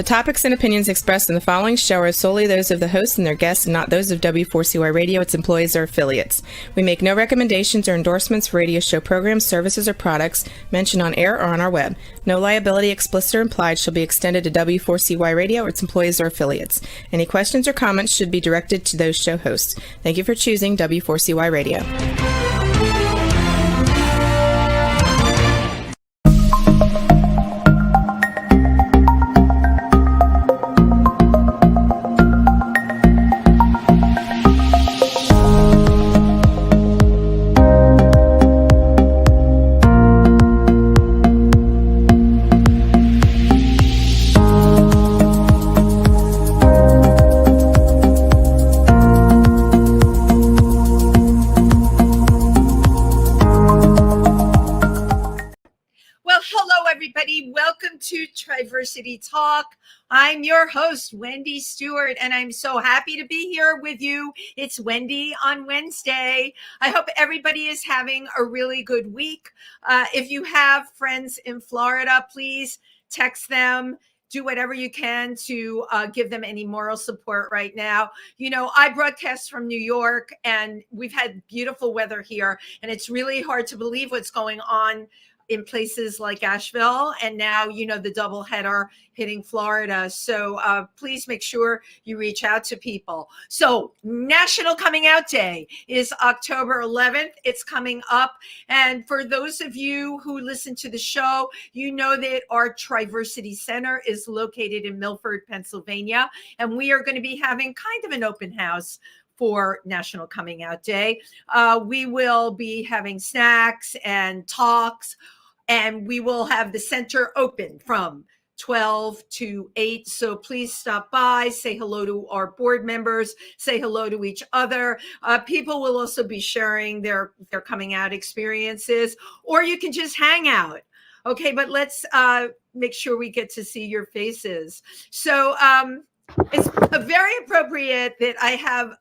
The topics and opinions expressed in the following show are solely those of the host and their guests and not those of W4CY Radio, its employees, or affiliates. We make no recommendations or endorsements for radio show programs, services, or products mentioned on air or on our web. No liability, explicit or implied, shall be extended to W4CY Radio or its employees or affiliates. Any questions or comments should be directed to those show hosts. Thank you for choosing W4CY Radio. Welcome to Triversity Talk. I'm your host, Wendy Stewart, and I'm so happy to be here with you. It's Wendy on Wednesday. I hope everybody is having a really good week. If you have friends in Florida, please text them. Do whatever you can to give them any moral support right now. You know, I broadcast from New York, and we've had beautiful weather here, and it's really hard to believe what's going on in places like Asheville, and now, you know, the double header hitting Florida. So please make sure you reach out to people. So National Coming Out Day is October 11th. It's coming up. And for those of you who listen to the show, you know that our Triversity Center is located in Milford, Pennsylvania. And we are going to be having kind of an open house for National Coming Out Day. We will be having snacks and talks, and we will have the center open from 12 to 8. So please stop by, say hello to our board members, say hello to each other. People will also be sharing their coming out experiences, or you can just hang out. Okay, but let's make sure we get to see your faces. So it's very appropriate that I have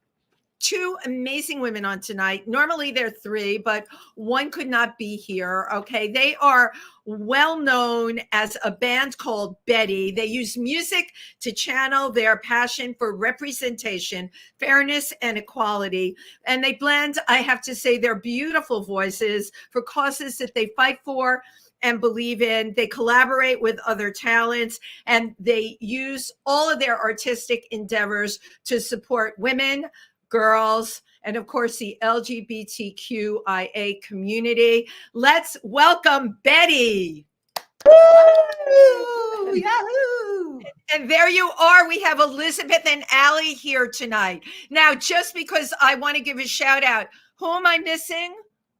two amazing women on tonight. Normally they're three, but one could not be here. Okay. They are well known as a band called Betty. They use music to channel their passion for representation, fairness, and equality. And they blend, I have to say, their beautiful voices for causes that they fight for and believe in. They collaborate with other talents, and they use all of their artistic endeavors to support women, girls, and of course the LGBTQIA community. Let's welcome Betty. Woo! Yahoo! And there you are. We have Elizabeth and Allie here tonight. Now, just because I want to give a shout out, who am I missing?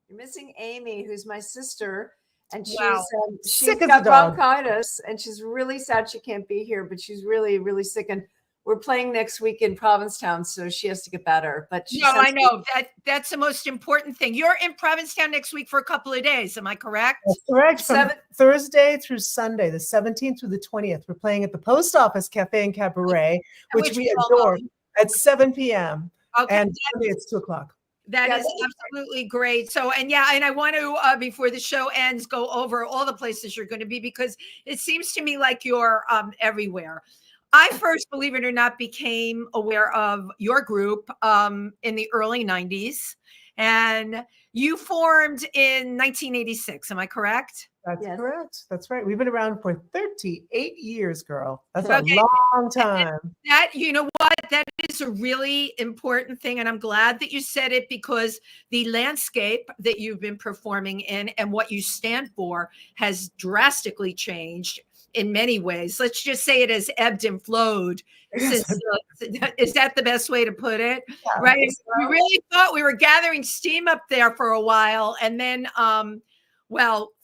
You're missing Amy, who's my sister, and she's got bronchitis, and she's really sad she can't be here, but she's really, really sick. And we're playing next week in Provincetown, so she has to get better. But I know that's the most important thing. You're in Provincetown next week for a couple of days. Am I correct? That's correct. From Thursday through Sunday, the 17th through the 20th. We're playing at the Post Office Cafe and Cabaret, which we adore, at 7 p.m. Okay. And Sunday it's 2 o'clock. That is absolutely great. So, and I want to, before the show ends, go over all the places you're going to be, because it seems to me like you're everywhere. I first, believe it or not, became aware of your group in the early 90s, and you formed in 1986. Am I correct? That's correct. That's right. We've been around for 38 years, girl. That's a long time. That, you know what? That is a really important thing. And I'm glad that you said it, because the landscape that you've been performing in and what you stand for has drastically changed in many ways. Let's just say it has ebbed and flowed. Since, is that the best way to put it? Yeah, right. We really thought we were gathering steam up there for a while, and then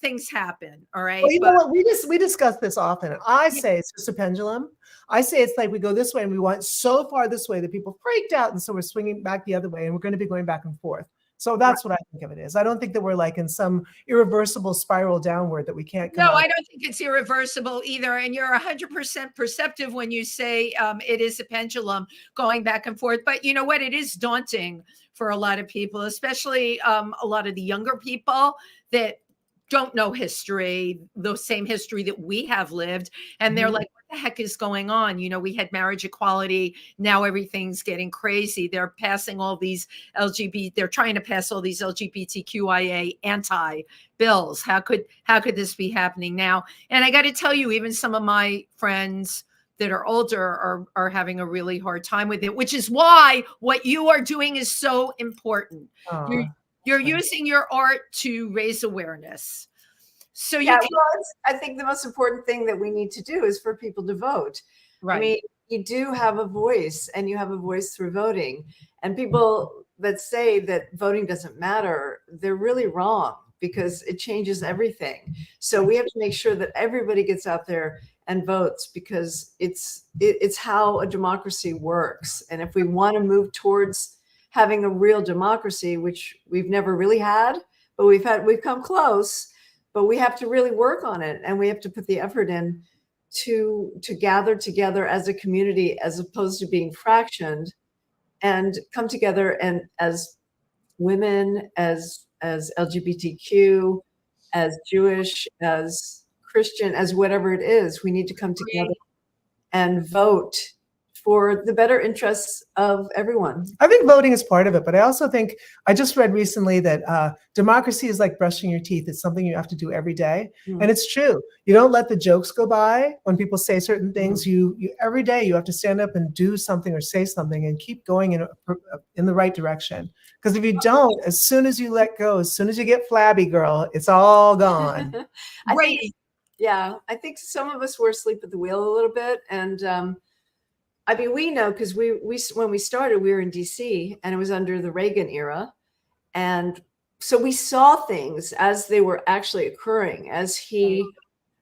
things happen. All right. Well, you know what? We discuss this often. I say it's just a pendulum. I say it's like we go this way and we went so far this way that people freaked out, and so we're swinging back the other way, and we're going to be going back and forth. So that's what I think of it as. I don't think that we're like in some irreversible spiral downward that we can't come out. I don't think it's irreversible either. And you're 100% perceptive when you say it is a pendulum going back and forth. But you know what? It is daunting for a lot of people, especially a lot of the younger people that don't know history, the same history that we have lived. And they're like, what the heck is going on? You know, we had marriage equality. Now everything's getting crazy. They're passing all these they're trying to pass all these LGBTQIA anti bills. How could this be happening now? And I got to tell you, even some of my friends that are older are having a really hard time with it, which is why what you are doing is so important. You're using your art to raise awareness. So you can, I think the most important thing that we need to do is for people to vote. right. I mean, you do have a voice, and you have a voice through voting. And people that say that voting doesn't matter, they're really wrong, because it changes everything. So we have to make sure that everybody gets out there and votes, because it's how a democracy works. And if we want to move towards having a real democracy, which we've never really had, but we've come close, but we have to really work on it, and we have to put the effort in to gather together as a community, as opposed to being fractioned, and come together, and as women, as LGBTQ, as Jewish, as Christian, as whatever it is, we need to come together and vote for the better interests of everyone. I think voting is part of it, but I also think, I just read recently that democracy is like brushing your teeth. It's something you have to do every day. And it's true. You don't let the jokes go by when people say certain things. You every day you have to stand up and do something or say something and keep going in the right direction. Because if you don't, as soon as you let go, as soon as you get flabby, girl, it's all gone. I think some of us were asleep at the wheel a little bit. And I mean, we know, because we when we started, we were in DC, and it was under the Reagan era. And so we saw things as they were actually occurring, as he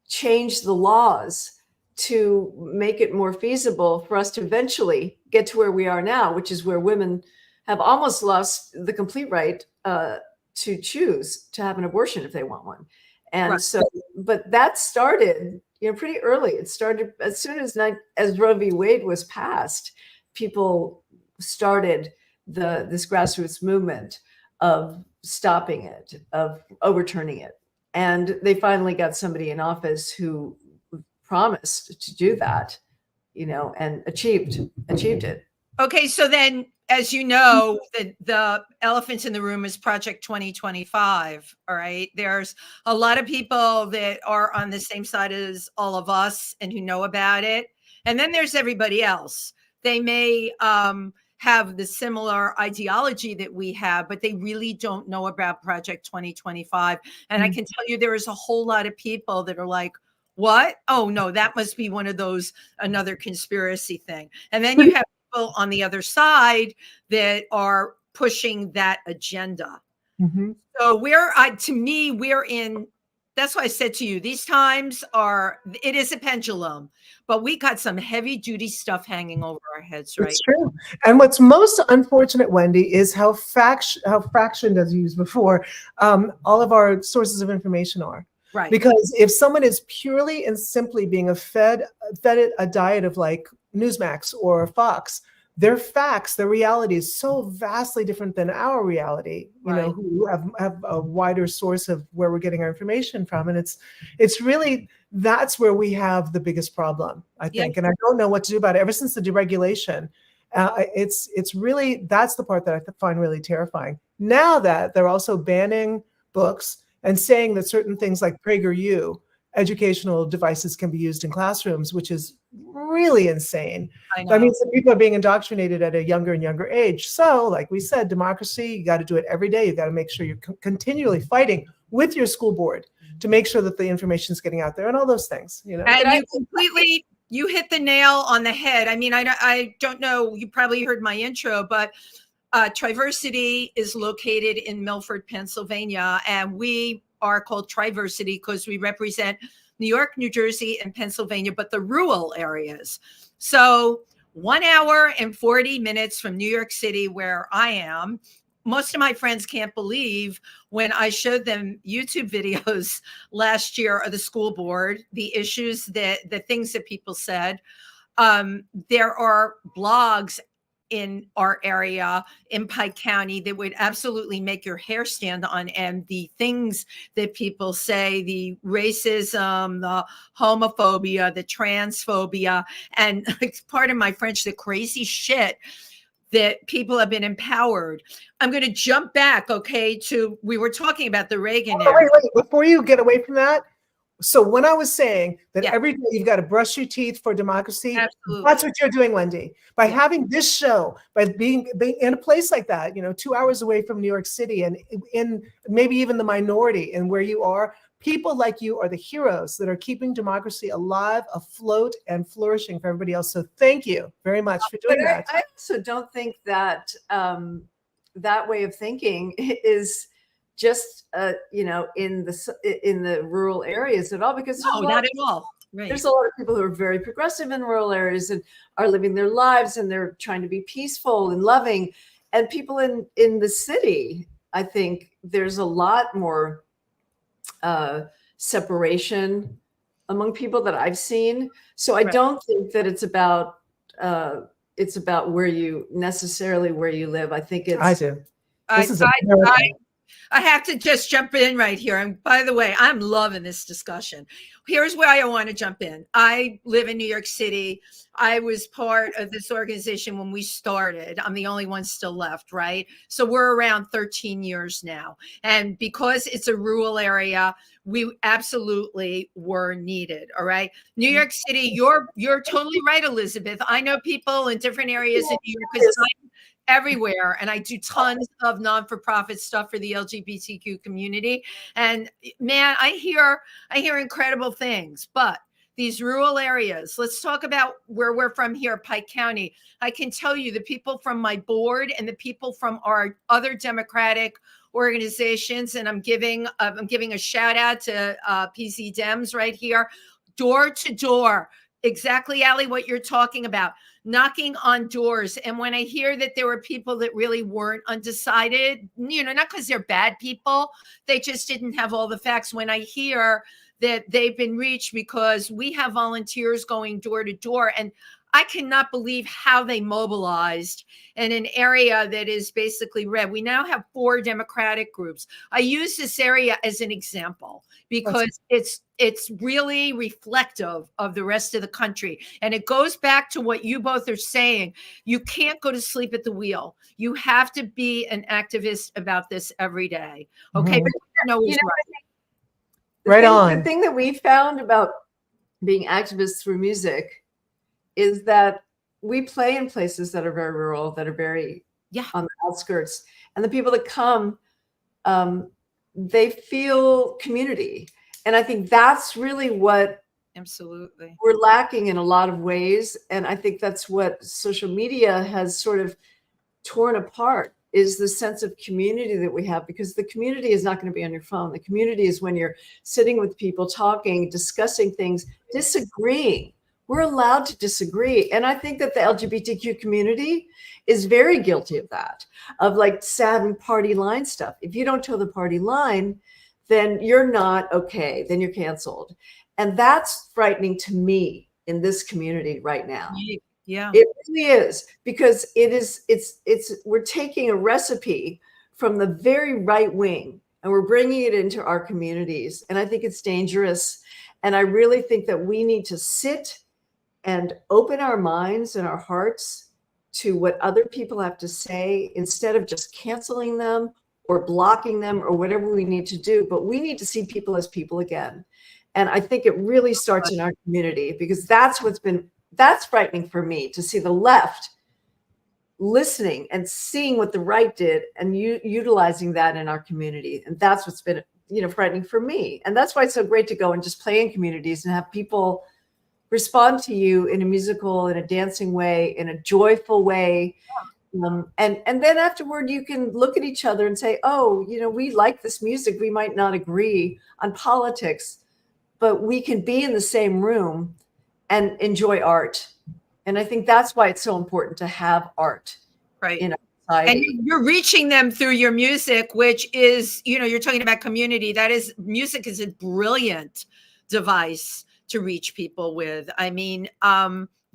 changed the laws to make it more feasible for us to eventually get to where we are now, which is where women have almost lost the complete right to choose to have an abortion if they want one. And so, but that started, pretty early. It started as soon as Roe v. Wade was passed. People started this grassroots movement of stopping it, of overturning it, and they finally got somebody in office who promised to do that, and achieved it. Okay, so then, as you know, the elephant in the room is Project 2025. All right. There's a lot of people that are on the same side as all of us and who know about it. And then there's everybody else. They may have the similar ideology that we have, but they really don't know about Project 2025. And I can tell you, there is a whole lot of people that are like, what? Oh, no, that must be one of those, another conspiracy thing. And then you have on the other side that are pushing that agenda. So we're in, that's why I said to you, these times it is a pendulum, but we got some heavy duty stuff hanging over our heads, right? It's true. And what's most unfortunate, Wendy, is how fractioned, as you used before, all of our sources of information are. Right. Because if someone is purely and simply being fed a diet of like Newsmax or Fox, their facts, their reality is so vastly different than our reality, who have a wider source of where we're getting our information from. And it's really, that's where we have the biggest problem, I think. And I don't know what to do about it. Ever since the deregulation, it's really, that's the part that I find really terrifying. Now that they're also banning books and saying that certain things like PragerU, educational devices, can be used in classrooms, which is really insane. That means that people are being indoctrinated at a younger and younger age. So, like we said, democracy, you got to do it every day. You got to make sure you're continually fighting with your school board to make sure that the information is getting out there and all those things. And you hit the nail on the head. I mean, I don't know, you probably heard my intro, but Triversity is located in Milford, Pennsylvania, and we are called Triversity because we represent New York, New Jersey, and Pennsylvania, but the rural areas. So 1 hour and 40 minutes from New York City, where I am. Most of my friends can't believe when I showed them YouTube videos last year of the school board, the issues, the things that people said. There are blogs in our area in Pike County that would absolutely make your hair stand on end. The things that people say, the racism, the homophobia, the transphobia, and pardon my French, the crazy shit that people have been empowered. I'm going to jump back, okay, to we were talking about the Reagan era. Wait, before you get away from that. So when I was saying that Yeah. every day you've got to brush your teeth for democracy, Absolutely. that's what you're doing, Wendy. By Yeah. having this show, by being in a place like that, 2 hours away from New York City, and in maybe even the minority in where you are, people like you are the heroes that are keeping democracy alive, afloat, and flourishing for everybody else. So thank you very much for doing But that. I also don't think that that way of thinking is just in the rural areas at all, because No, not at all. Right. there's a lot of people who are very progressive in rural areas and are living their lives, and they're trying to be peaceful and loving. And people in the city, I think there's a lot more separation among people that I've seen. So I Right. don't think that it's about where you live. I think it's I do. I, This is a I, miracle. I have to just jump in right here. And by the way, I'm loving this discussion. Here's why I want to jump in. I live in New York City. I was part of this organization when we started. I'm the only one still left, right? So we're around 13 years now. And because it's a rural area, we absolutely were needed. All right. New York City, you're totally right, Elizabeth. I know people in different areas in New York because I'm everywhere, and I do tons of non-for-profit stuff for the LGBTQ community. And man, I hear incredible things. But these rural areas, let's talk about where we're from here, Pike County. I can tell you the people from my board and the people from our other Democratic organizations, and I'm giving a shout out to PZ Dems right here, door to door. Exactly, Allie, what you're talking about, knocking on doors. And when I hear that there were people that really weren't undecided, not because they're bad people, they just didn't have all the facts. When I hear that they've been reached because we have volunteers going door to door, and I cannot believe how they mobilized in an area that is basically red. We now have 4 Democratic groups. I use this area as an example because it's really reflective of the rest of the country. And it goes back to what you both are saying. You can't go to sleep at the wheel. You have to be an activist about this every day. Okay. Mhm. But Right on. The thing that we found about being activists through music is that we play in places that are very rural, that are very on the outskirts. And the people that come, they feel community. And I think that's really what absolutely we're lacking in a lot of ways. And I think that's what social media has sort of torn apart, is the sense of community that we have, because the community is not going to be on your phone. The community is when you're sitting with people, talking, discussing things, disagreeing. We're allowed to disagree. And I think that the LGBTQ community is very guilty of that, of like sad and party line stuff. If you don't toe the party line, then you're not okay, then you're canceled. And that's frightening to me in this community right now. Yeah, it really is, because we're taking a recipe from the very right wing and we're bringing it into our communities. And I think it's dangerous. And I really think that we need to sit and open our minds and our hearts to what other people have to say, instead of just canceling them or blocking them or whatever we need to do. But we need to see people as people again. And I think it really starts in our community, because that's frightening for me, to see the left listening and seeing what the right did and utilizing that in our community. And that's what's been, frightening for me. And that's why it's so great to go and just play in communities and have people respond to you in a musical, in a dancing way, in a joyful way. And then afterward, you can look at each other and say, oh, we like this music. We might not agree on politics, but we can be in the same room and enjoy art. And I think that's why it's so important to have art in our society. And you're reaching them through your music, which is, you're talking about community. Music is a brilliant device to reach people with. I mean,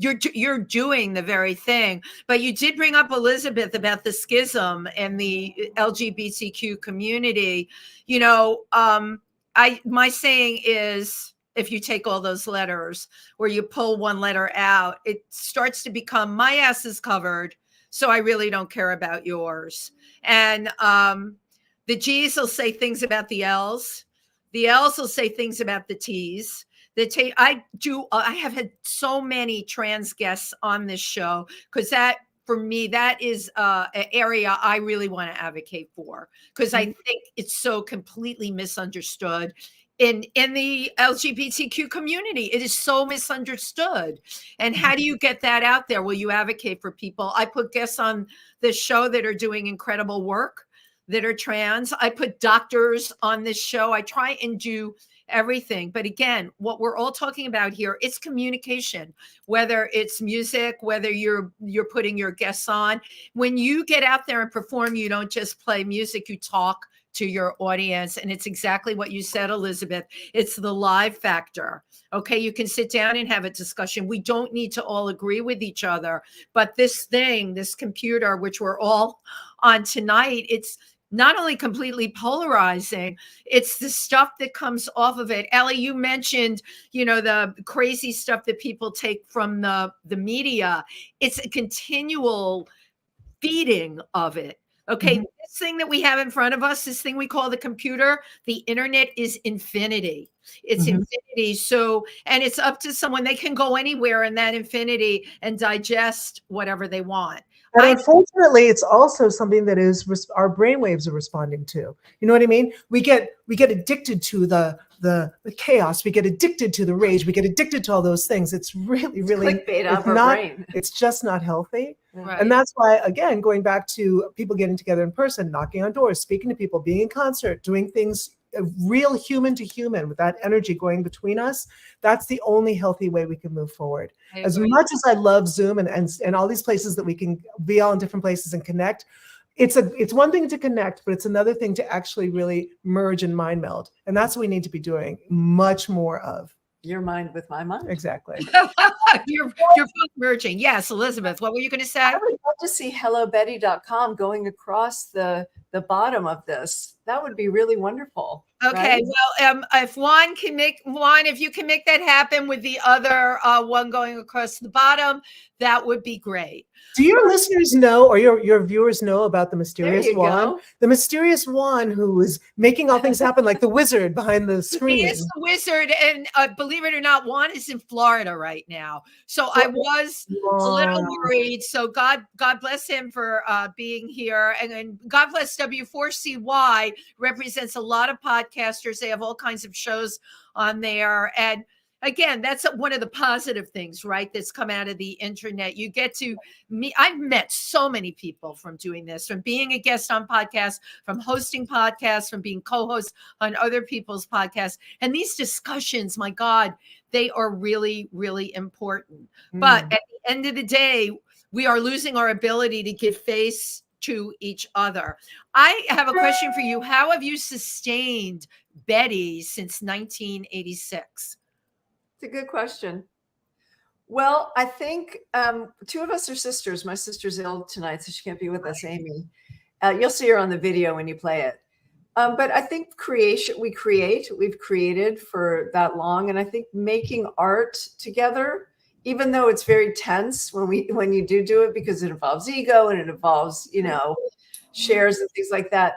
you're doing the very thing. But you did bring up, Elizabeth, about the schism and the LGBTQ community. You know, my saying is, if you take all those letters or you pull one letter out, it starts to become, my ass is covered, so I really don't care about yours. And the G's will say things about the L's. The L's will say things about the T's. I have had so many trans guests on this show, because that, for me, that is an area I really want to advocate for, because I think it's so completely misunderstood in the LGBTQ community. It is so misunderstood. And how do you get that out there? Will you advocate for people? I put guests on this show that are doing incredible work, that are trans. I put doctors on this show. I try and do everything. But again, what we're all talking about here, it's communication, whether it's music, whether you're putting your guests on. When you get out there and perform, you don't just play music, you talk to your audience. And it's exactly what you said, Elizabeth. It's the live factor. Okay, you can sit down and have a discussion. We don't need to all agree with each other. But this thing, this computer, which we're all on tonight, it's not only completely polarizing, it's the stuff that comes off of it. Ellie, you mentioned, you know, the crazy stuff that people take from the media. It's a continual feeding of it. Okay, this thing that we have in front of us, this thing we call the computer, the internet is infinity. It's infinity. So, and it's up to someone, they can go anywhere in that infinity and digest whatever they want. And unfortunately, it's also something that is our brainwaves are responding to. You know what I mean? We get addicted to the chaos. We get addicted to the rage. We get addicted to all those things. It's really clickbait of our brain. It's just not healthy. Right. And that's why, again, going back to people getting together in person, knocking on doors, speaking to people, being in concert, doing things real human to human with that energy going between us, that's the only healthy way we can move forward. As much as I love Zoom and all these places that we can be all in different places and connect, it's one thing to connect, but it's another thing to actually really merge and mind meld. And that's what we need to be doing much more of. Your mind with my mind. Exactly. You're both merging. Yes, Elizabeth, what were you going to say? I would love to see hellobetty.com going across the bottom of this. That would be really wonderful. Okay, right? well, if you can make that happen with the other one going across the bottom, that would be great. Do your listeners know, or your viewers know, about the mysterious There you one? go. The mysterious one who is making all things happen, like the wizard behind the screen. He is the wizard, and believe it or not, Juan is in Florida right now. So I was a little worried. So God bless him for being here, and God bless W4CY. Represents a lot of podcasters. They have all kinds of shows on there, and again, that's one of the positive things, right, that's come out of the internet. You get to meet. I've met so many people from doing this, from being a guest on podcasts, from hosting podcasts, from being co-host on other people's podcasts. And these discussions, my God, they are really, really important. But at the end of the day, we are losing our ability to give face to each other. I have a question for you. How have you sustained Betty since 1986? It's a good question. Well, I think two of us are sisters. My sister's ill tonight, so she can't be with us, Amy. You'll see her on the video when you play it. But I think we've created for that long. And I think making art together, even though it's very tense when you do it, because it involves ego and it involves, shares and things like that,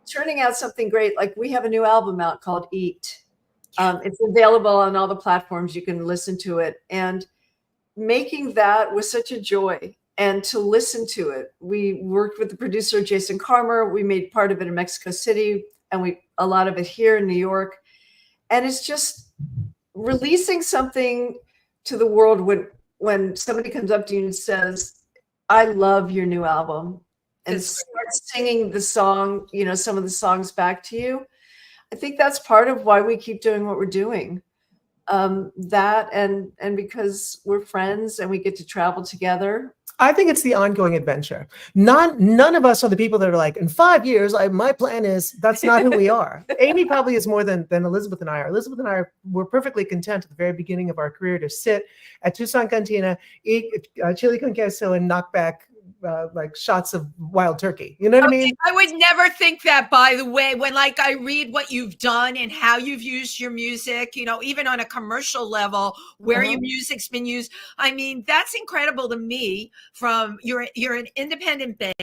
turning out something great. Like we have a new album out called Eat. It's available on all the platforms. You can listen to it. And making that was such a joy. And to listen to it, we worked with the producer, Jason Carmer. We made part of it in Mexico City, and a lot of it here in New York. And it's just releasing something to the world when somebody comes up to you and says, I love your new album, and starts singing the song, some of the songs back to you. I think that's part of why we keep doing what we're doing. That and because we're friends and we get to travel together. I think it's the ongoing adventure. None of us are the people that are like, in 5 years, my plan is. That's not who we are. Amy probably is more than Elizabeth and I are. Elizabeth and I were perfectly content at the very beginning of our career to sit at Tucson Cantina, eat chili con queso, and knock back like shots of wild turkey. You know what I mean? I would never think that, by the way, when like I read what you've done and how you've used your music, you know, even on a commercial level, where your music's been used. I mean, that's incredible to me. From you're an independent band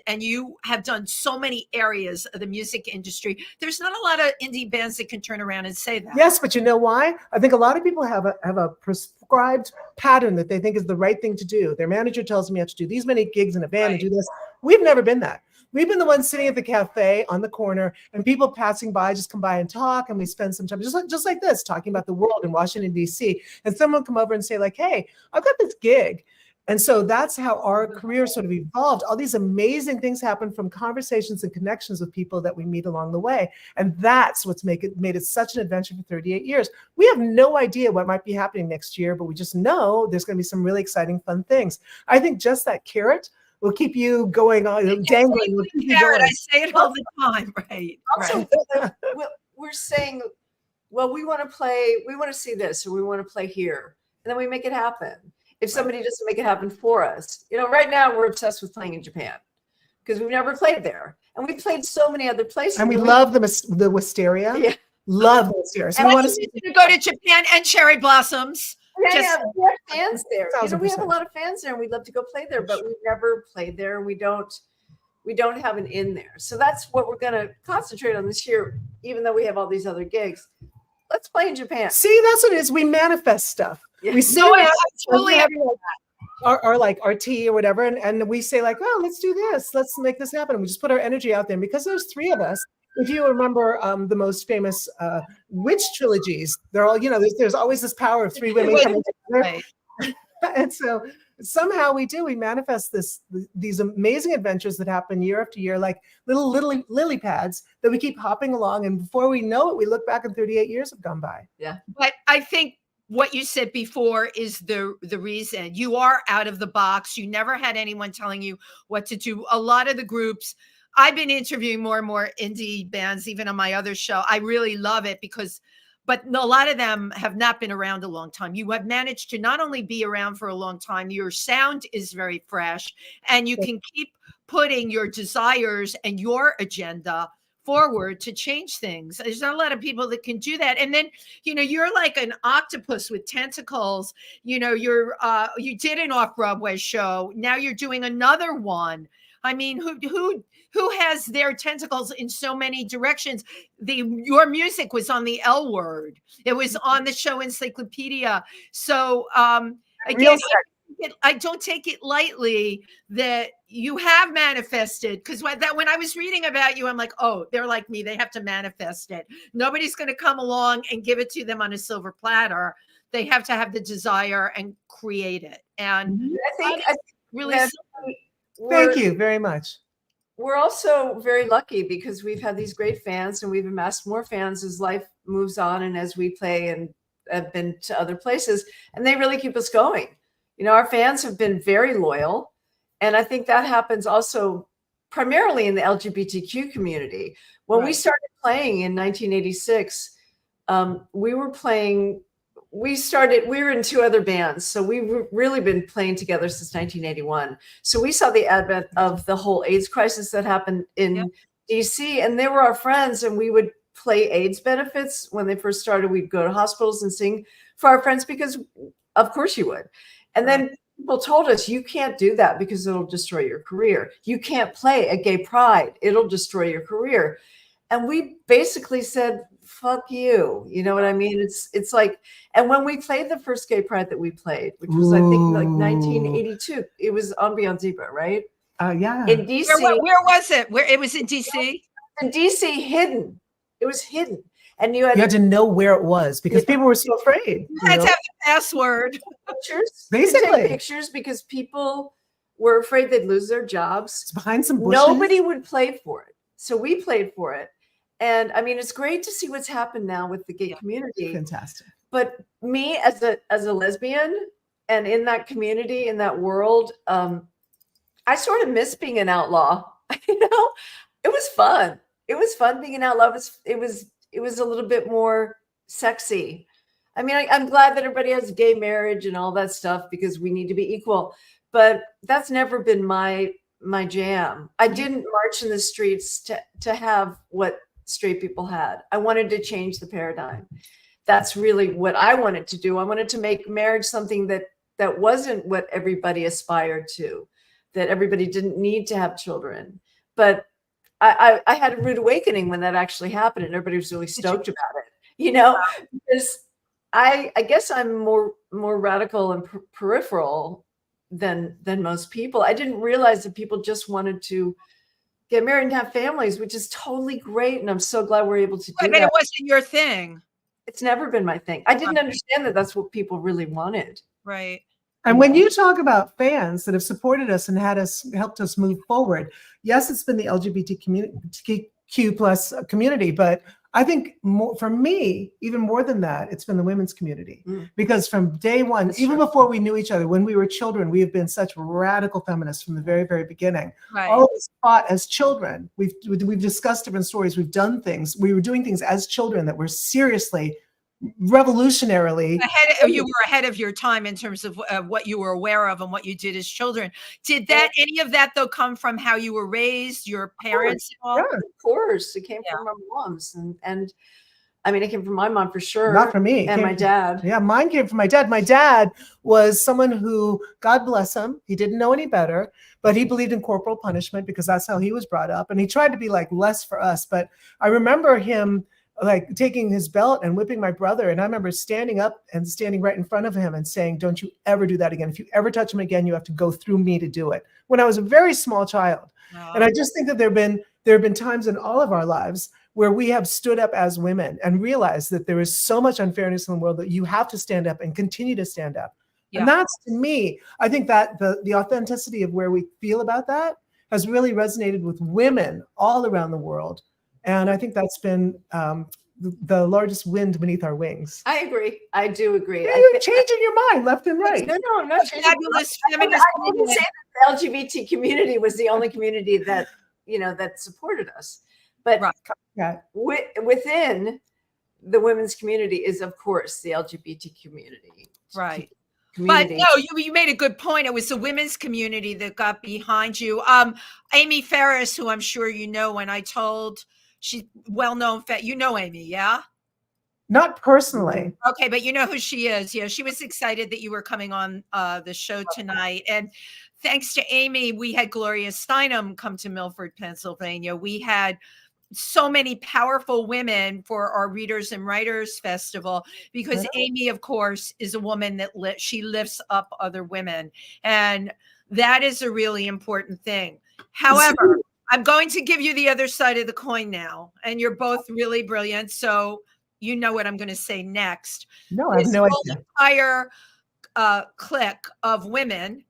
and you have done so many areas of the music industry. There's not a lot of indie bands that can turn around and say that. Yes, but you know why? I think a lot of people have a prescribed pattern that they think is the right thing to do. Their manager tells me I have to do these many gigs in a band and do this. We've never been that. We've been the ones sitting at the cafe on the corner, and people passing by just come by and talk, and we spend some time just like this, talking about the world in Washington, D.C. And someone come over and say like, hey, I've got this gig. And so that's how our career sort of evolved. All these amazing things happen from conversations and connections with people that we meet along the way. And that's what's made it such an adventure for 38 years. We have no idea what might be happening next year, but we just know there's going to be some really exciting, fun things. I think just that carrot will keep you going on, dangling. Will keep you going. I say it all the time, right? Also, we're saying, well, we want to see this, or we want to play here. And then we make it happen. If somebody doesn't make it happen for us, you know, right now we're obsessed with playing in Japan because we've never played there, and we played so many other places. And we love the wisteria. Yeah. Love the wisteria. So we want to go to Japan and Cherry Blossoms. Yeah, we have fans there. You know, we have a lot of fans there, and we'd love to go play there, but we've never played there. We don't have an in there. So that's what we're going to concentrate on this year, even though we have all these other gigs. Let's play in Japan. See, that's what it is. We manifest stuff. Yeah. We see our tea or whatever, and we say like, well, let's do this. Let's make this happen. And we just put our energy out there. And because there's three of us, if you remember the most famous witch trilogies, they're all, you know, there's always this power of three women coming together. Right. And so somehow we manifest these amazing adventures that happen year after year, like little lily pads that we keep hopping along. And before we know it, we look back and 38 years have gone by. Yeah. But I think what you said before is the reason. You are out of the box. You never had anyone telling you what to do. A lot of the groups, I've been interviewing more and more indie bands, even on my other show. I really love it but a lot of them have not been around a long time. You have managed to not only be around for a long time, your sound is very fresh, and you can keep putting your desires and your agenda forward to change things. There's not a lot of people that can do that. And then, you know, you're like an octopus with tentacles. You know, you did an off-Broadway show. Now you're doing another one. I mean, who has their tentacles in so many directions? Your music was on the L Word. It was on the show Encyclopedia. So again, I don't take it lightly that you have manifested, because when I was reading about you, I'm like, oh, they're like me. They have to manifest it. Nobody's going to come along and give it to them on a silver platter. They have to have the desire and create it. And I think really, thank you very much. We're also very lucky because we've had these great fans, and we've amassed more fans as life moves on and as we play and have been to other places, and they really keep us going. You know, our fans have been very loyal, and I think that happens also primarily in the LGBTQ community. When we started playing in 1986, we were in two other bands. So we've really been playing together since 1981. So we saw the advent of the whole AIDS crisis that happened in DC, and they were our friends, and we would play AIDS benefits. When they first started, we'd go to hospitals and sing for our friends because of course you would. And then people told us, you can't do that because it'll destroy your career. You can't play a gay pride. It'll destroy your career. And we basically said, fuck you. You know what I mean? It's like, and when we played the first gay pride that we played, which was, I think, like 1982, it was on Beyond Zebra, right? Yeah. In DC. Where was it? Where it was in DC? In DC, hidden. It was hidden. And you had to know where it was because people were so afraid. You had to have the password. Pictures. Basically. Take pictures because people were afraid they'd lose their jobs. It's behind some bushes. Nobody would play for it. So we played for it. And I mean, it's great to see what's happened now with the gay community. Fantastic. But me as a lesbian, and in that community, in that world, I sort of miss being an outlaw. You know, it was fun. It was fun being an outlaw. It was a little bit more sexy. I mean, I'm glad that everybody has gay marriage and all that stuff because we need to be equal. But that's never been my jam. I didn't march in the streets to have what straight people had. I wanted to change the paradigm. That's really what I wanted to do. I wanted to make marriage something that wasn't what everybody aspired to, that everybody didn't need to have children. But I had a rude awakening when that actually happened, and everybody was really stoked about it, you know, because I guess I'm more radical and peripheral than most people. I didn't realize that people just wanted to get married and have families, which is totally great. And I'm so glad we're able to do But that. it wasn't your thing. It's never been my thing. I didn't understand that that's what people really wanted. Right. And when you talk about fans that have supported us and helped us move forward, yes, it's been the LGBTQ plus community, but I think for me, even more than that, it's been the women's community. Because from day one, That's even true. before we knew each other, when we were children, we have been such radical feminists from the very, very beginning. Right. All of us fought as children. We've discussed different stories. We've done things. We were doing things as children that were seriously revolutionarily. You were ahead of your time in terms of what you were aware of and what you did as children. Did any of that though come from how you were raised, your parents? Yeah, of course. It came from our moms, and I mean, it came from my mom for sure. Not from me. And my dad. Yeah, mine came from my dad. My dad was someone who, God bless him, he didn't know any better, but he believed in corporal punishment because that's how he was brought up. And he tried to be like less for us. But I remember him like taking his belt and whipping my brother. And I remember standing up and standing right in front of him and saying, don't you ever do that again. If you ever touch him again, you have to go through me to do it. When I was a very small child. Oh. And I just think that there have been times in all of our lives where we have stood up as women and realized that there is so much unfairness in the world that you have to stand up and continue to stand up. Yeah. And that's, to me, I think that the authenticity of where we feel about that has really resonated with women all around the world. And I think that's been the largest wind beneath our wings. I agree. I do agree. Yeah, you're changing your mind left and right. No, I'm not changing. Fabulous feminist. I didn't say that the LGBT community was the only community that, you know, that supported us. But within the women's community is, of course, the LGBT community. Right. But no, you made a good point. It was the women's community that got behind you. Amy Ferris, who I'm sure you know, when I told, she's well-known, you know Amy, yeah? Not personally. Okay, but you know who she is. Yeah, she was excited that you were coming on the show tonight. And thanks to Amy, we had Gloria Steinem come to Milford, Pennsylvania. We had so many powerful women for our Readers and Writers Festival, because Amy, of course, is a woman that she lifts up other women. And that is a really important thing. However, I'm going to give you the other side of the coin now. And you're both really brilliant. So you know what I'm going to say next. No, I have no idea. Entire clique of women,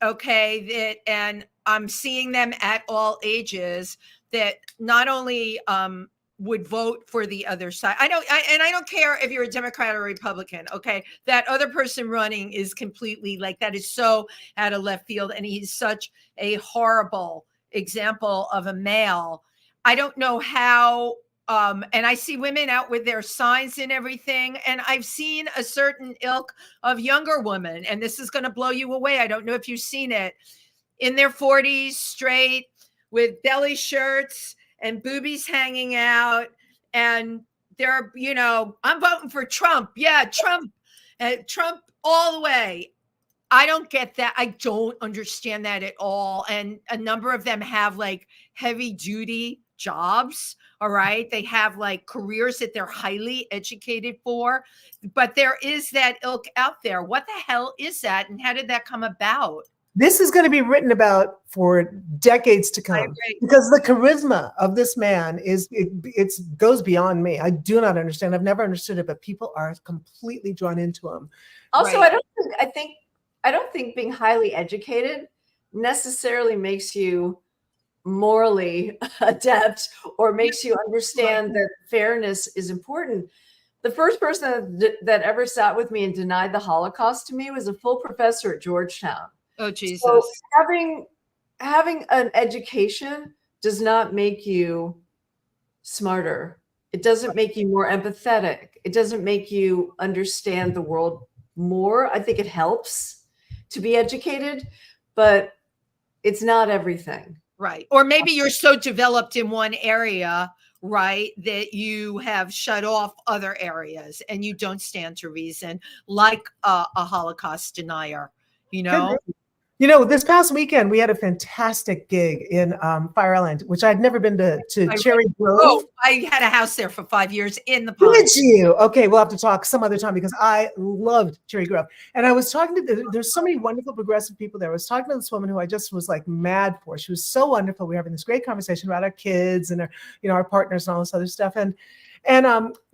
okay, and I'm seeing them at all ages, that not only would vote for the other side. I don't care if you're a Democrat or Republican. Okay, that other person running is completely like, that is so out of left field, and he's such a horrible example of a male. I don't know how. And I see women out with their signs and everything. And I've seen a certain ilk of younger women, and this is going to blow you away. I don't know if you've seen it, in their 40s, straight, with belly shirts and boobies hanging out. And they're, you know, I'm voting for Trump. Yeah, Trump, Trump all the way. I don't get that. I don't understand that at all. And a number of them have like heavy duty jobs. All right. They have like careers that they're highly educated for, but there is that ilk out there. What the hell is that? And how did that come about? This is going to be written about for decades to come, because the charisma of this man it goes beyond me. I do not understand. I've never understood it, but people are completely drawn into him. Also, I don't think being highly educated necessarily makes you morally adept or makes you understand that fairness is important. The first person that ever sat with me and denied the Holocaust to me was a full professor at Georgetown. Oh, Jesus. So having an education does not make you smarter. It doesn't make you more empathetic. It doesn't make you understand the world more. I think it helps to be educated, but it's not everything. Right. Or maybe you're so developed in one area, right, that you have shut off other areas and you don't stand to reason, like a Holocaust denier, you know? You know, this past weekend we had a fantastic gig in Fire Island, which I'd never been to Cherry Grove. Oh, I had a house there for 5 years in the pond. Did you? Okay, we'll have to talk some other time because I loved Cherry Grove. And I was talking to, there's so many wonderful progressive people there. I was talking to this woman who I just was like mad for. She was so wonderful. We were having this great conversation about our kids and our, you know, our partners and all this other stuff. And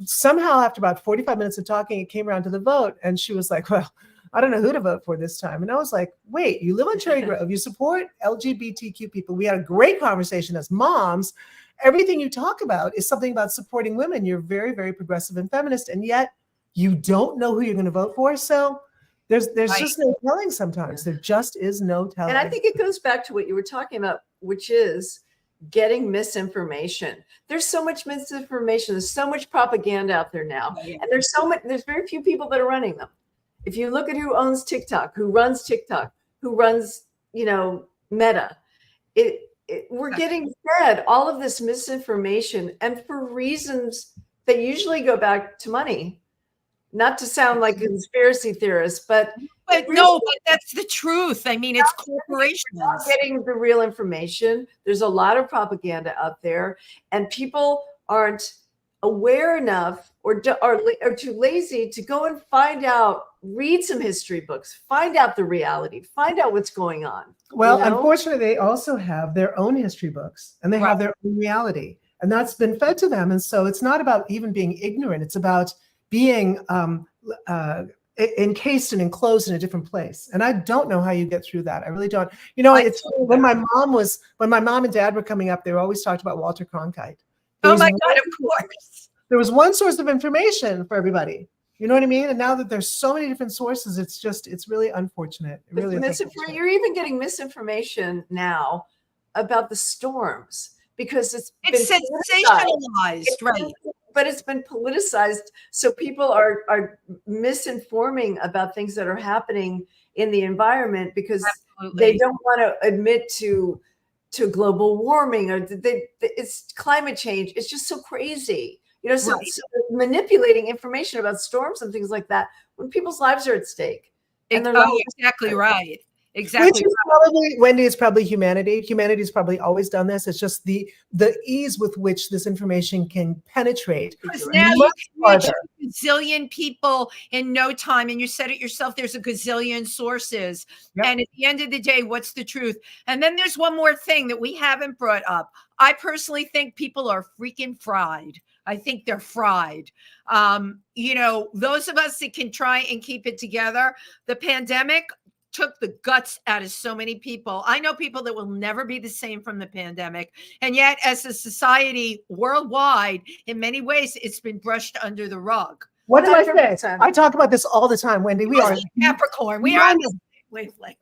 somehow after about 45 minutes of talking, it came around to the vote. And she was like, well, I don't know who to vote for this time. And I was like, wait, you live on Cherry Grove, you support LGBTQ people. We had a great conversation as moms. Everything you talk about is something about supporting women. You're very, very progressive and feminist, and yet you don't know who you're going to vote for. So there's just no telling sometimes. There just is no telling. And I think it goes back to what you were talking about, which is getting misinformation. There's so much misinformation. There's so much propaganda out there now. And there's very few people that are running them. If you look at who owns TikTok, who runs, you know, Meta, we're getting fed all of this misinformation, and for reasons that usually go back to money. Not to sound like a conspiracy theorist, but no, but that's the truth. I mean, it's corporations not getting the real information. There's a lot of propaganda out there, and people aren't aware enough or too lazy to go and find out, read some history books, find out the reality, find out what's going on. Well, you know? Unfortunately, they also have their own history books and they have their own reality, and that's been fed to them. And so it's not about even being ignorant. It's about being encased and enclosed in a different place. And I don't know how you get through that. I really don't. You know, it's when my mom and dad were coming up, they were always talked about Walter Cronkite. Oh my God, of course. There was one source of information for everybody. You know what I mean? And now that there's so many different sources, it's really unfortunate. It really is. You're even getting misinformation now about the storms because it's sensationalized, right? But it's been politicized. So people are misinforming about things that are happening in the environment because they don't want to admit to global warming or it's climate change. It's just so crazy. You know, so manipulating information about storms and things like that when people's lives are at stake. And exactly right. Exactly. Which is probably, Wendy, is probably humanity. Humanity's probably always done this. It's just the ease with which this information can penetrate. Because now you can reach a gazillion people in no time. And you said it yourself, there's a gazillion sources. Yep. And at the end of the day, what's the truth? And then there's one more thing that we haven't brought up. I personally think people are freaking fried. I think they're fried. You know, those of us that can try and keep it together, the pandemic took the guts out of so many people. I know people that will never be the same from the pandemic. And yet, as a society worldwide, in many ways, it's been brushed under the rug. What do I say? I talk about this all the time, Wendy. We are Capricorn. We are on this wavelength.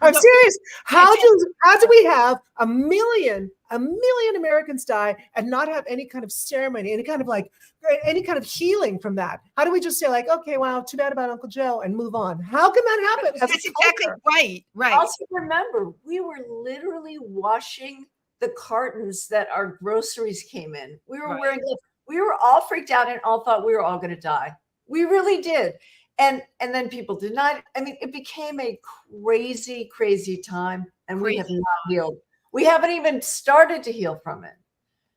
I'm serious. How do we have a million Americans die and not have any kind of ceremony, any kind of healing from that? How do we just say like, okay, wow, too bad about Uncle Joe and move on? How can that happen? That's exactly right. Right. Also remember, we were literally washing the cartons that our groceries came in. We were wearing gloves. We were all freaked out and all thought we were all going to die. We really did. And then people denied. I mean, it became a crazy, crazy time, and we have not healed. We haven't even started to heal from it.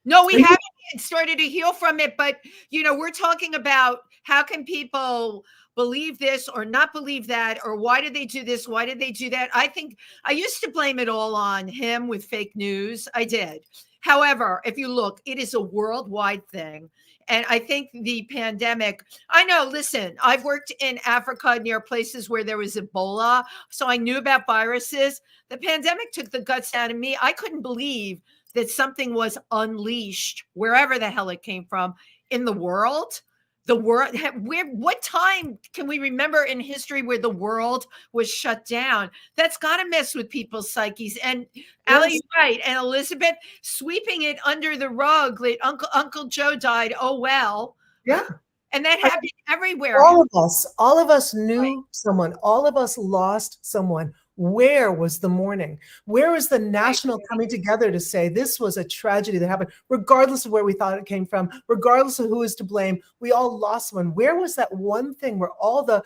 No, we haven't started to heal from it. But, you know, we're talking about how can people believe this or not believe that, or why did they do this? Why did they do that? I think I used to blame it all on him with fake news. I did. However, if you look, it is a worldwide thing. And I think the pandemic, I know, listen, I've worked in Africa near places where there was Ebola. So I knew about viruses. The pandemic took the guts out of me. I couldn't believe that something was unleashed, wherever the hell it came from, in the world the world, what time can we remember in history where the world was shut down? That's got to mess with people's psyches. And Allie, you're right. And Elizabeth sweeping it under the rug that Uncle Joe died. Oh, well. Yeah. And that happened everywhere. All of us knew someone. All of us lost someone. Where was the mourning? Where was the national coming together to say this was a tragedy that happened, regardless of where we thought it came from, regardless of who is to blame? We all lost someone. Where was that one thing where all the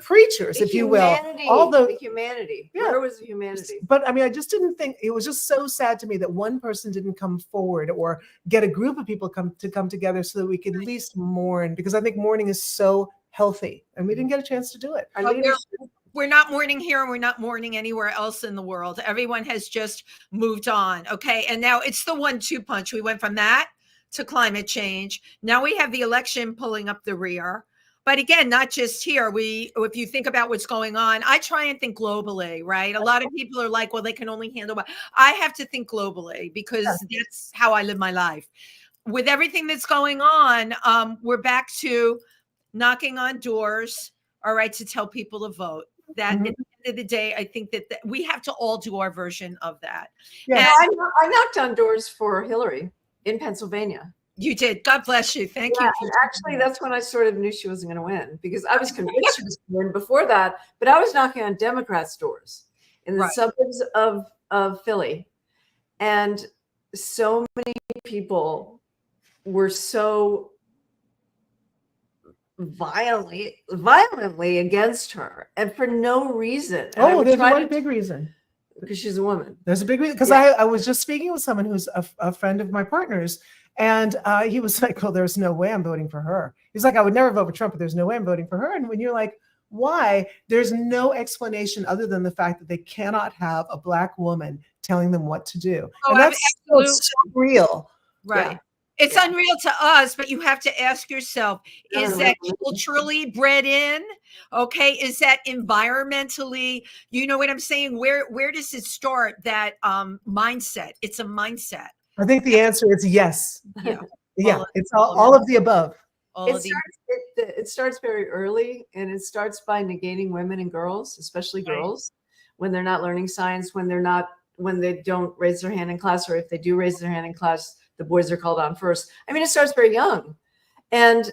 preachers, if you will, all the humanity? Yeah. Where was the humanity? But I mean, I just didn't think, it was just so sad to me that one person didn't come forward or get a group of people come together so that we could at least mourn, because I think mourning is so healthy, and we didn't get a chance to do it. We're not mourning here, and we're not mourning anywhere else in the world. Everyone has just moved on. Okay. And now it's the 1-2 punch. We went from that to climate change. Now we have the election pulling up the rear. But again, not just here. If you think about what's going on, I try and think globally, right? A lot of people are like, well, they can only handle what I have to think globally, because that's how I live my life. With everything that's going on, we're back to knocking on doors, all right, to tell people to vote. That at the end of the day, I think that we have to all do our version of that. Yeah, I knocked on doors for Hillary in Pennsylvania. You did. God bless you. Thank you. Actually, that's when I sort of knew she wasn't going to win, because I was convinced she was going to win before that. But I was knocking on Democrats' doors in the suburbs of Philly. And so many people were so violently against her, and for no reason. And there's one big reason. Because she's a woman. There's a big reason. Because I was just speaking with someone who's a friend of my partner's, and he was like, "Well, there's no way I'm voting for her." He's like, "I would never vote for Trump, but there's no way I'm voting for her." And when you're like, why? There's no explanation other than the fact that they cannot have a Black woman telling them what to do. And that's so real. Right. Yeah. It's unreal to us, but you have to ask yourself, is that culturally bred in? Okay. Is that environmentally, you know what I'm saying? Where does it start, that mindset? It's a mindset. I think the answer is yes. Yeah. It's all of the above. It starts very early, and it starts by negating women and girls, especially girls, when they're not learning science, when they don't raise their hand in class, or if they do raise their hand in class, the boys are called on first. I mean, it starts very young. And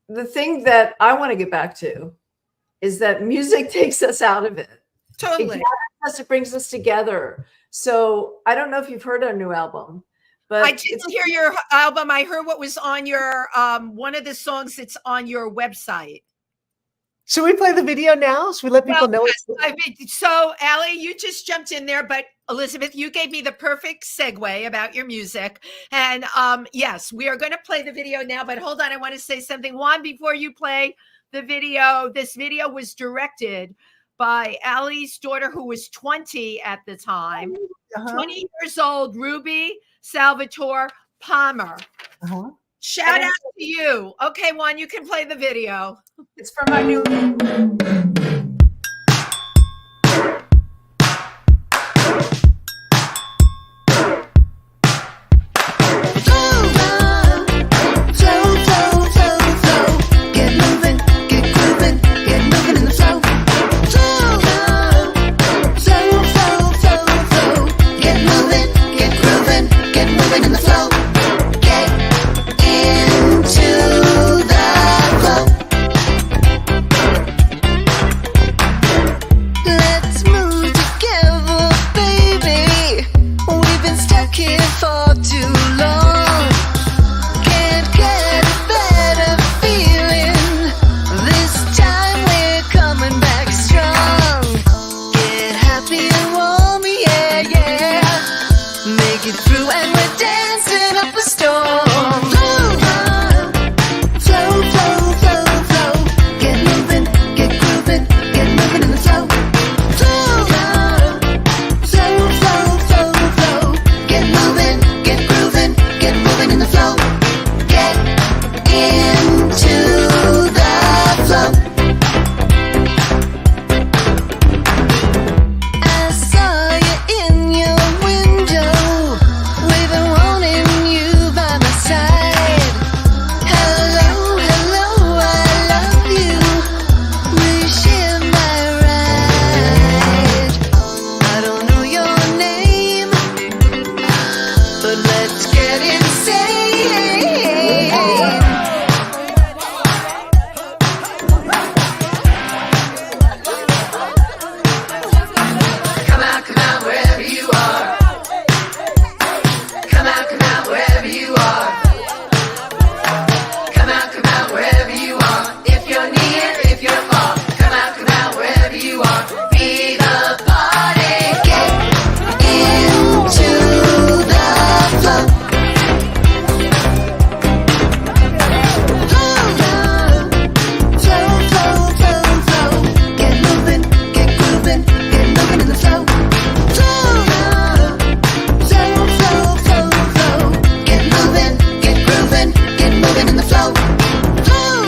the thing that I want to get back to is that music takes us out of it. Totally. It brings us together. So I don't know if you've heard our new album, but I didn't hear your album. I heard what was on your, one of the songs that's on your website. Should we play the video now? Should we let people know? So, Allie, you just jumped in there, but Elizabeth, you gave me the perfect segue about your music. And yes, we are going to play the video now, but hold on. I want to say something. Juan, before you play the video, this video was directed by Allie's daughter, who was 20 at the time, 20 years old, Ruby Salvatore Palmer. Shout out to you. Okay, Juan, you can play the video. It's from my new... So let's get insane. Come out wherever you are. Come out wherever you are. Come out wherever you are. If you're near, if you're far. Come out wherever you are. Be the party. Get into the flow. Flow. Get moving, get grooving, get moving in the flow. Flow. Get moving, get grooving, get moving in the flow. Flow.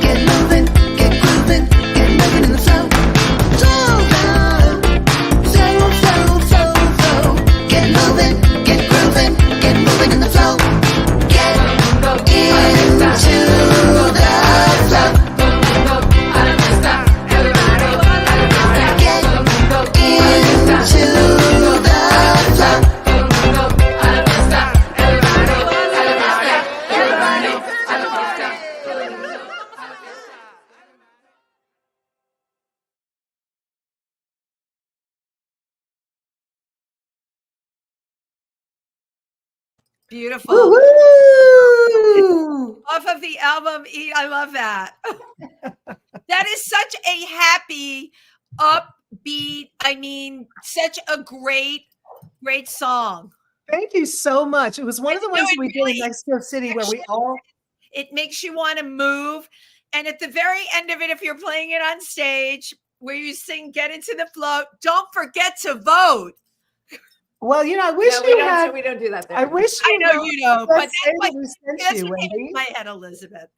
Get moving, get grooving, get moving in the flow. Flow. Get moving, get grooving, get moving in the flow. Get into the flow. Beautiful. Woo-hoo! Off of the album Eat. I love that. That is such a happy, upbeat, such a great song. Thank you so much. It was one of the No, ones it we did really- in Mexico City where we all It makes you want to move. And at the very end of it, if you're playing it on stage where you sing Get Into the Flow, don't forget to vote. well, I wish No, you had. we don't do that there. I wish I you know know you know, but Let's say that's what we sent that's you, what came Wendy. in my head, Elizabeth.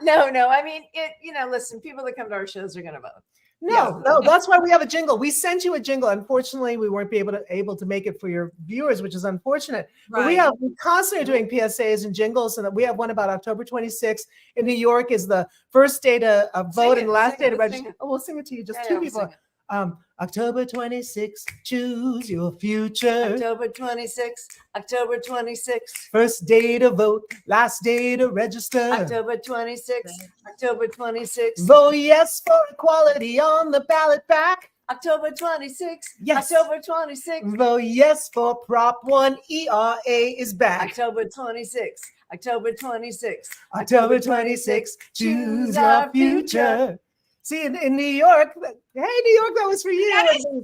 No. I mean, listen, people that come to our shows are going to vote. No, that's why we have a jingle. We sent you a jingle. Unfortunately, we weren't able to make it for your viewers, which is unfortunate. But we constantly are doing PSAs and jingles, and we have one about October 26th in New York is the first day to vote and the last day to register. Oh, we'll sing it to you. Just two we'll people. sing it. October 26th, choose your future. October 26th. First day to vote, last day to register. October 26th. Vote yes for equality on the ballot back. October 26th. Yes. October 26th. Vote yes for Prop 1 ERA is back. October 26th. October 26th, choose your future. See, in New York, hey, New York, that was for you.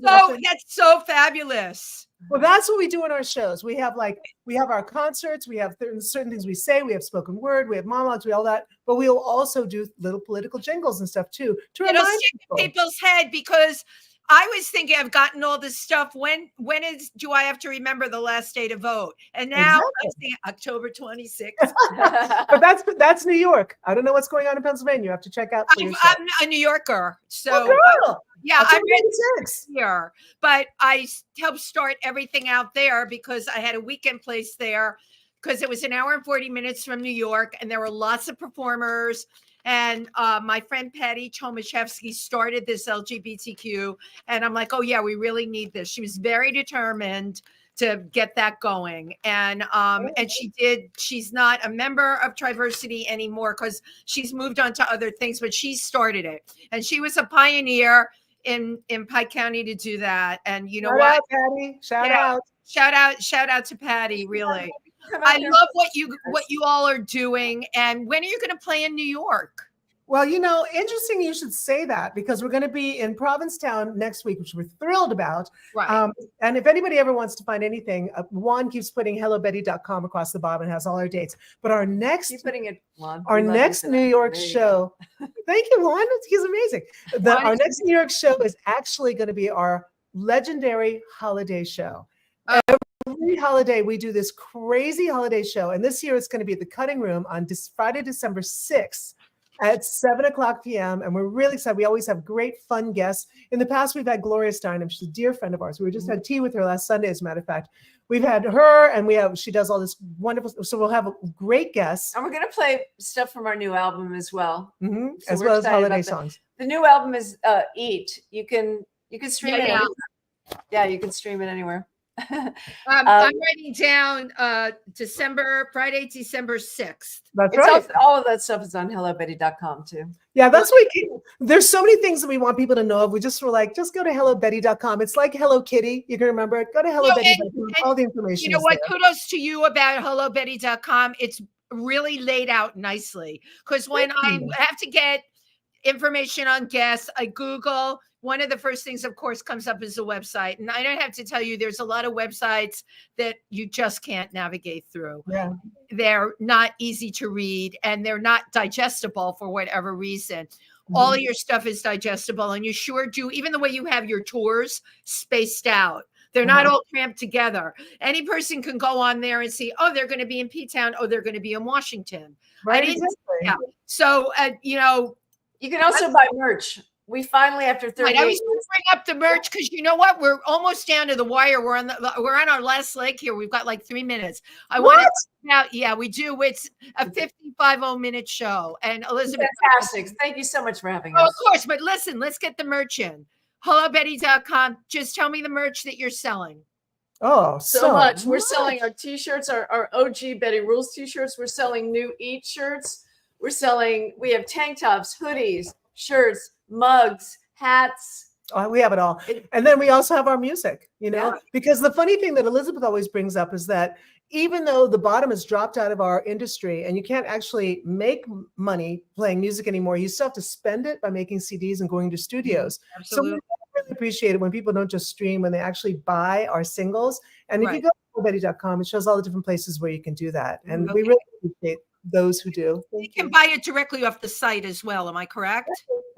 That's so fabulous. Well, that's what we do in our shows. We have our concerts, we have certain things we say, we have spoken word, we have monologues, we all that, but we will also do little political jingles and stuff too to It'll remind stick in people. people's head because I was thinking I've gotten all this stuff. When do I have to remember the last day to vote? And now I'm saying October 26th. But that's New York. I don't know what's going on in Pennsylvania. You have to check out for yourself. I'm a New Yorker, so Oh, girl. yeah, I'm October 26th. here, but I helped start everything out there because I had a weekend place there because it was an hour and 40 minutes from New York, and there were lots of performers. And my friend Patty Tomaszewski started this LGBTQ, and I'm like, oh yeah, we really need this. She was very determined to get that going, and she did. She's not a member of Triversity anymore because she's moved on to other things, but she started it, and she was a pioneer in Pike County to do that. And you know Shout what? out, Patty. Shout out. Shout out to Patty. Really. I love what you all are doing. And when are you going to play in New York? Well, interesting you should say that because we're going to be in Provincetown next week, which we're thrilled about. Right. And if anybody ever wants to find anything, Juan keeps putting hellobetty.com across the bottom and has all our dates. But our next Keep putting it, Juan. Our We love you next for New that. York There you show. Thank you, Juan. He's amazing. Our next New York show is actually going to be our legendary holiday show. Every holiday, we do this crazy holiday show. And this year, it's going to be at the Cutting Room on Friday, December 6th at 7:00 p.m. And we're really excited. We always have great, fun guests. In the past, we've had Gloria Steinem. She's a dear friend of ours. We just had tea with her last Sunday, as a matter of fact. We've had her, and she does all this wonderful. So we'll have great guests. And we're going to play stuff from our new album as well. Mhm, So as we're well as excited holiday about that. songs. The new album is Eat. You can stream it. Yeah. Yeah, you can stream it anywhere. I'm writing down Friday, December 6th. That's It's right. all of that stuff is on hellobetty.com too. Yeah, that's what there's so many things that we want people to know of. We just were like, just go to hellobetty.com. It's like Hello Kitty. You can remember it. Go to hellobetty.com. and All the information. You know is what? there. Kudos to you about hellobetty.com. It's really laid out nicely because when I have to get information on guests, I Google. One of the first things, of course, comes up is the website. And I don't have to tell you, there's a lot of websites that you just can't navigate through. Yeah. They're not easy to read and they're not digestible for whatever reason. All of your stuff is digestible and you sure do. Even the way you have your tours spaced out. They're not all cramped together. Any person can go on there and see, oh, they're going to be in P-Town. Oh, they're going to be in Washington. Right. Exactly. Exactly. Yeah. So, you know. You can also buy merch. We finally, after 38 I was going to bring up the merch because you know what? We're almost down to the wire. We're on our last leg here. We've got like 3 minutes. I want to out. Yeah, we do. It's a 55-minute show. And Elizabeth. Fantastic. Thank you so much for having us. us. Of course. But listen, let's get the merch in. HelloBetty.com. Just tell me the merch that you're selling. Oh, so much. We're selling our t-shirts, our OG Betty Rules t-shirts. We're selling new Eat shirts. We have tank tops, hoodies, shirts, mugs, hats. We have it all. And then we also have our music, because the funny thing that Elizabeth always brings up is that even though the bottom has dropped out of our industry and you can't actually make money playing music anymore, you still have to spend it by making CDs and going to studios. Absolutely. So we really appreciate it when people don't just stream, when they actually buy our singles. And if you go to betty.com, it shows all the different places where you can do that. And we really appreciate those who do. You can buy it directly off the site as well. Am I correct?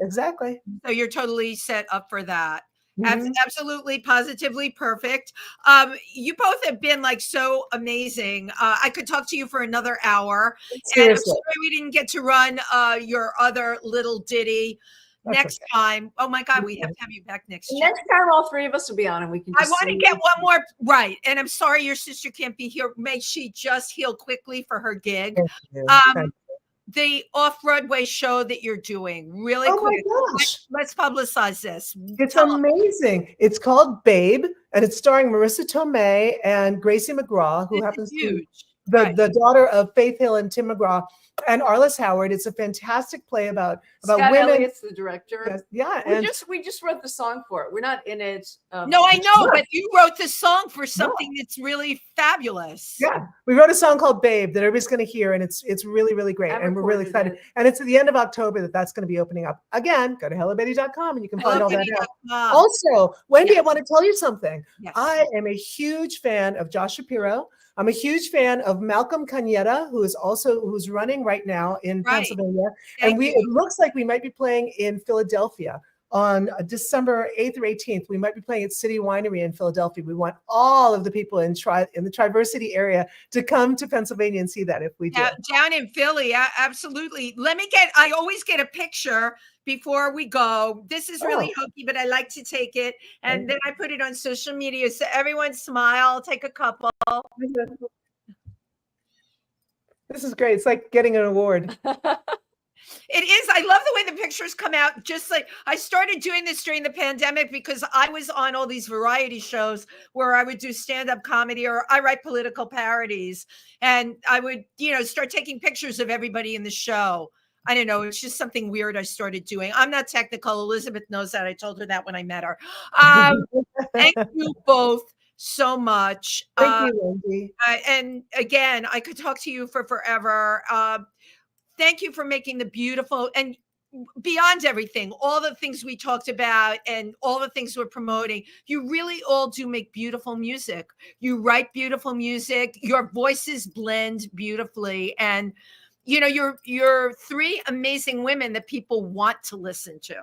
Exactly. So you're totally set up for that. Absolutely, positively perfect. You both have been like so amazing. I could talk to you for another hour. Seriously. And I'm sorry we didn't get to run your other little ditty next time. Oh my God, we have to have you back next year. Next time, all three of us will be on, and we can. I want to get one more right, and I'm sorry your sister can't be here. May she just heal quickly for her gig. The off-Broadway show that you're doing, really quick. My gosh. Let's publicize this. It's amazing. It's called Babe, and it's starring Marissa Tomei and Gracie McGraw, who happens to be the daughter of Faith Hill and Tim McGraw and Arliss Howard. It's a fantastic play about Scott women. Elliott's the director. Yeah, we just wrote the song for it. We're not in it. No, I know, but you wrote this song for something that's really fabulous. Yeah, we wrote a song called Babe that everybody's going to hear, and it's really, really great, and we're really excited. And it's at the end of October that's going to be opening up. Again, go to hellobetty.com and you can find all that out. Also, Wendy, I want to tell you something. Yes. I am a huge fan of Josh Shapiro. I'm a huge fan of Malcolm Cañeda, who's running right now in Pennsylvania. And it looks like we might be playing in Philadelphia on December 8th or 18th. We might be playing at City Winery in Philadelphia. We want all of the people in the Tri-Versity area to come to Pennsylvania and see that if we do. Down in Philly, absolutely. I always get a picture before we go. This is really hokey, but I like to take it. And then I put it on social media. So everyone smile, take a couple. This is great. It's like getting an award. It is. I love the way the pictures come out. Just like I started doing this during the pandemic because I was on all these variety shows where I would do stand-up comedy or I write political parodies. And I would, start taking pictures of everybody in the show. I don't know. It's just something weird I started doing. I'm not technical. Elizabeth knows that. I told her that when I met her. Thank you both so much. Thank you, Wendy. And again, I could talk to you for forever. Thank you for making the beautiful and beyond everything, all the things we talked about and all the things we're promoting. You really all do make beautiful music. You write beautiful music. Your voices blend beautifully. And you're three amazing women that people want to listen to.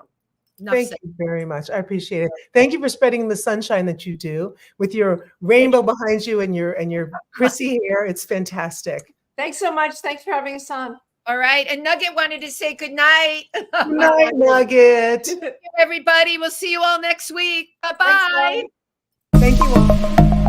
Thank you very much. I appreciate it. Thank you for spreading the sunshine that you do with your rainbow behind you and your Chrissy hair. It's fantastic. Thanks so much. Thanks for having us on. All right. And Nugget wanted to say good night. Good night, Nugget. Everybody, we'll see you all next week. Bye-bye. Thank you all.